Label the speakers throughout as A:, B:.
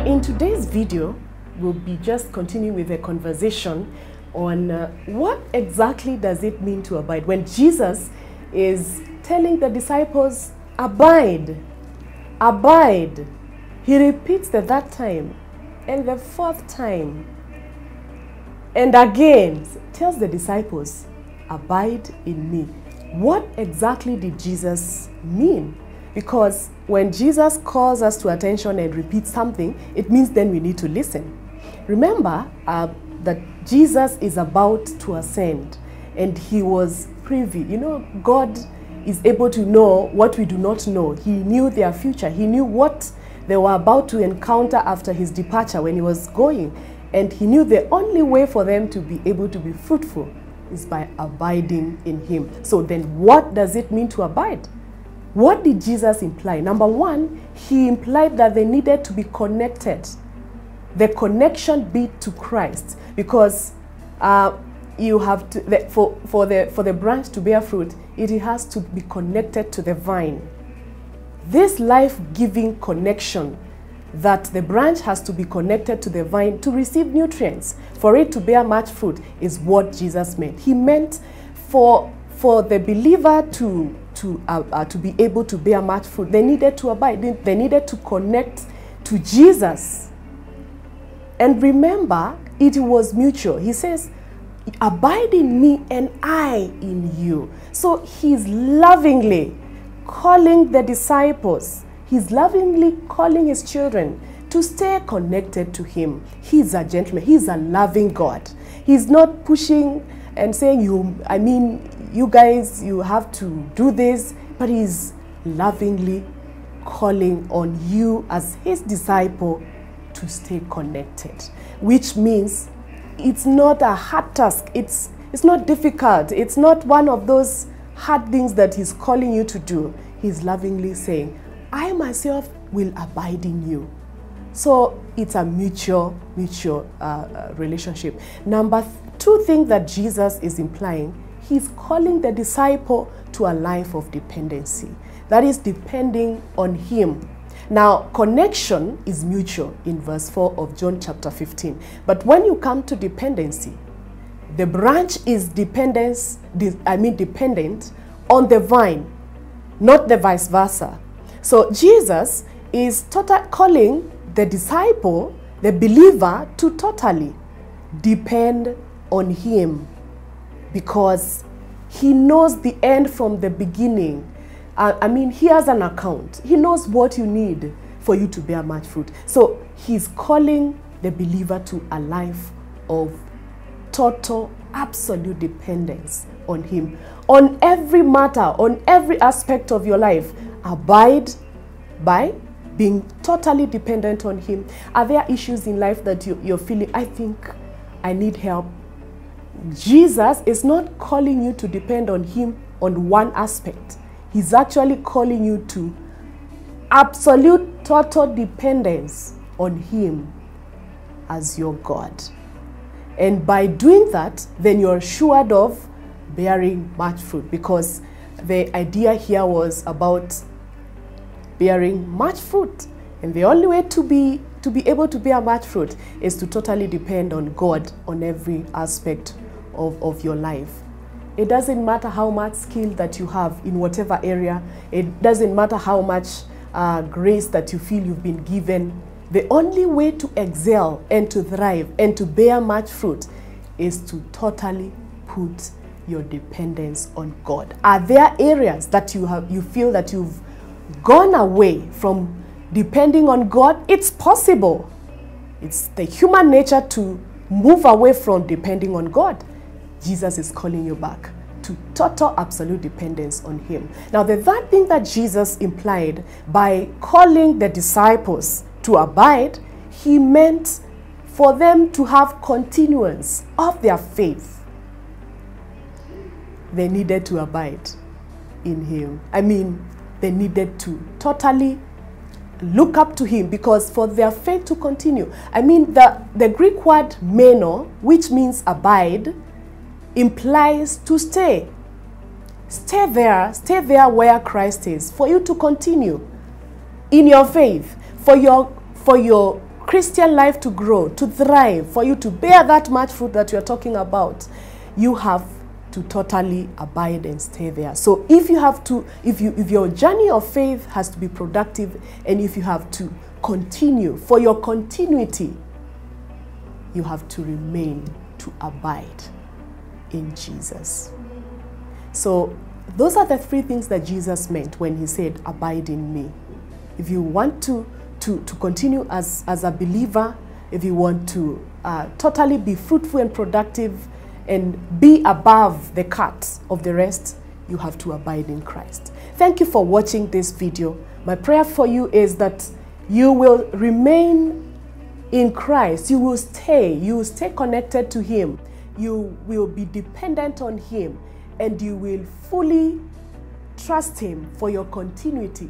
A: in today's video, we'll be just continuing with a conversation on what exactly does it mean to abide. When Jesus is telling the disciples, abide, abide, he repeats the third time and the fourth time. And again, tells the disciples, abide in me. What exactly did Jesus mean? Because when Jesus calls us to attention and repeats something, it means then we need to listen. Remember that Jesus is about to ascend and he was privy. You know, God is able to know what we do not know. He knew their future. He knew what they were about to encounter after his departure when he was going. And he knew the only way for them to be able to be fruitful is by abiding in him. So then what does it mean to abide? What did Jesus imply? Number one, he implied that they needed to be connected. The connection be to Christ, because you have to, for the branch to bear fruit, it has to be connected to the vine. This life-giving connection that the branch has to be connected to the vine to receive nutrients, for it to bear much fruit, is what Jesus meant. He meant for the believer to be able to bear much fruit, they needed to abide. They needed to connect to Jesus. And remember, it was mutual. He says, abide in me and I in you. So he's lovingly calling the disciples, he's lovingly calling his children to stay connected to him. He's a gentleman. He's a loving God. He's not pushing and saying, you guys, you have to do this, but he's lovingly calling on you as his disciple to stay connected, which means it's not a hard task. It's not difficult. It's not one of those hard things that he's calling you to do. He's lovingly saying, I myself will abide in you. So it's a mutual relationship. Number two thing that Jesus is implying, he's calling the disciple to a life of dependency. That is, depending on him. Now, connection is mutual in verse 4 of John chapter 15. But when you come to dependency, the branch is dependent on the vine, not the vice versa. So Jesus is calling the disciple, the believer, to totally depend on him, because he knows the end from the beginning. He has an account. He knows what you need for you to bear much fruit. So he's calling the believer to a life of total, absolute dependence on him. On every matter, on every aspect of your life, abide by being totally dependent on him. Are there issues in life that you're feeling, I think I need help? Jesus is not calling you to depend on him on one aspect. He's actually calling you to absolute, total dependence on him as your God. And by doing that, then you're assured of bearing much fruit, because the idea here was about bearing much fruit. And the only way to be able to bear much fruit is to totally depend on God on every aspect of your life. It doesn't matter how much skill that you have in whatever area. It doesn't matter how much grace that you feel you've been given. The only way to excel and to thrive and to bear much fruit is to totally put your dependence on God. Are there areas that you feel that you've gone away from depending on God? It's possible. It's the human nature to move away from depending on God. Jesus is calling you back to total, absolute dependence on him. Now, the third thing that Jesus implied by calling the disciples to abide, he meant for them to have continuance of their faith. They needed to abide in him. They needed to totally look up to him, because for their faith to continue, the Greek word meno, which means abide, implies to stay. Stay there where Christ is, for you to continue in your faith, for your Christian life to grow, to thrive, for you to bear that much fruit that you're talking about, you have to totally abide and stay there. So if you have to, if your journey of faith has to be productive, and if you have to continue, for your continuity, you have to remain, to abide in Jesus. So those are the three things that Jesus meant when he said, abide in me. If you want to continue as a believer, if you want to totally be fruitful and productive and be above the cut of the rest, you have to abide in Christ. Thank you for watching this video. My prayer for you is that you will remain in Christ. You will stay connected to him. You will be dependent on him, and you will fully trust him for your continuity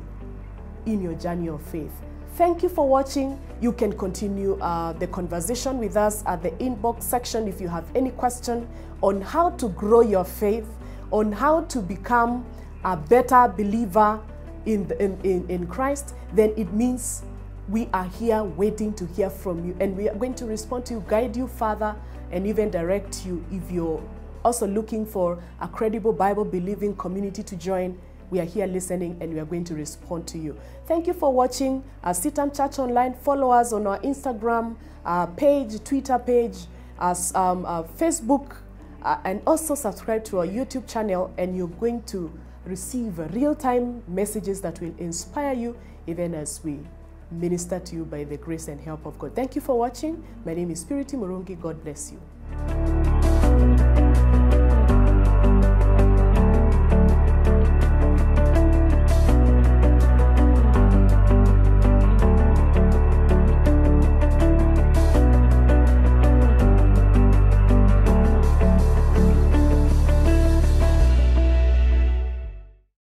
A: in your journey of faith. Thank you for watching. You can continue the conversation with us at the inbox section if you have any question on how to grow your faith, on how to become a better believer in Christ. Then it means we are here waiting to hear from you, and we are going to respond to you, guide you further, and even direct you. If you're also looking for a credible Bible-believing community to join, we are here listening, and we are going to respond to you. Thank you for watching CITAM Church Online. Follow us on our Instagram page, Twitter page, Facebook, and also subscribe to our YouTube channel, and you're going to receive real-time messages that will inspire you even as we minister to you by the grace and help of God. Thank you for watching. My name is Purity Murungi. God bless you.